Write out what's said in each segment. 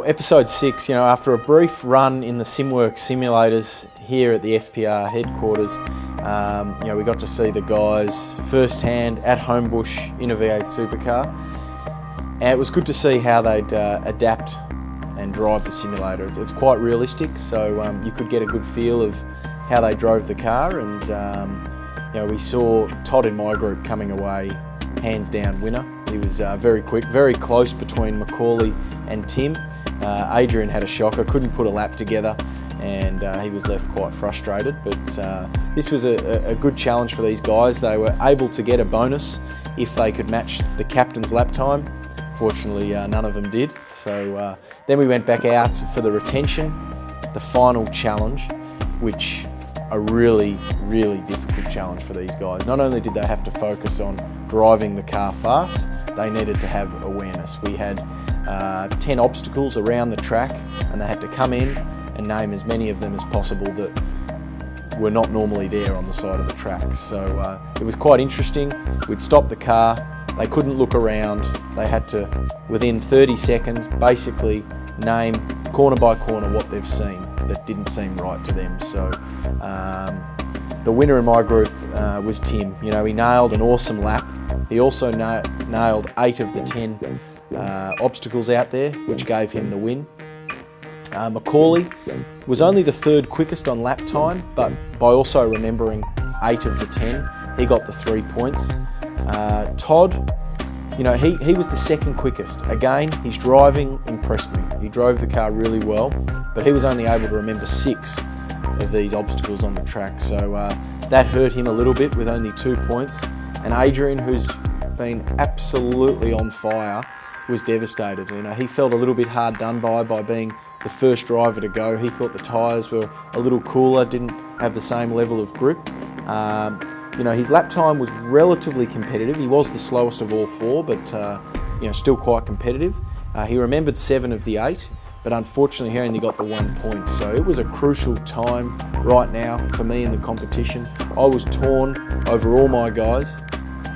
Episode 6, after a brief run in the SimWorks simulators here at the FPR headquarters, we got to see the guys firsthand at Homebush in a V8 supercar. And it was good to see how they'd adapt and drive the simulator. It's quite realistic, so you could get a good feel of how they drove the car, and we saw Todd in my group coming away hands down winner. He was very quick, very close between Macaulay and Tim. Adrian had a shocker, couldn't put a lap together, and he was left quite frustrated. But this was a good challenge for these guys. They were able to get a bonus if they could match the captain's lap time. Fortunately, none of them did. So then we went back out for the retention, the final challenge, which a really, really difficult challenge for these guys. Not only did they have to focus on driving the car fast, they needed to have awareness. We had 10 obstacles around the track, and they had to come in and name as many of them as possible that were not normally there on the side of the track. So it was quite interesting. We'd stop the car, they couldn't look around, they had to, within 30 seconds, basically name corner by corner what they've seen that didn't seem right to them. So the winner in my group was Tim. He nailed an awesome lap. He also nailed 8 of the 10 obstacles out there, which gave him the win. Macaulay was only the 3rd quickest on lap time, but by also remembering 8 of the 10, he got the 3 points. Todd, he was the 2nd quickest. Again, his driving impressed me. He drove the car really well, but he was only able to remember 6 of these obstacles on the track. So that hurt him a little bit with only 2 points. And Adrian, who's been absolutely on fire, was devastated. He felt a little bit hard done by being the first driver to go. He thought the tyres were a little cooler, didn't have the same level of grip. His lap time was relatively competitive. He was the slowest of all 4, but still quite competitive. He remembered 7 of the 8, but unfortunately he only got the 1 point. So it was a crucial time right now for me in the competition. I was torn over all my guys,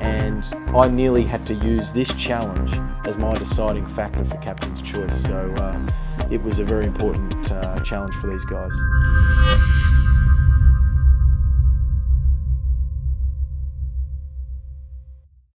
and I nearly had to use this challenge as my deciding factor for captain's choice. So it was a very important challenge for these guys.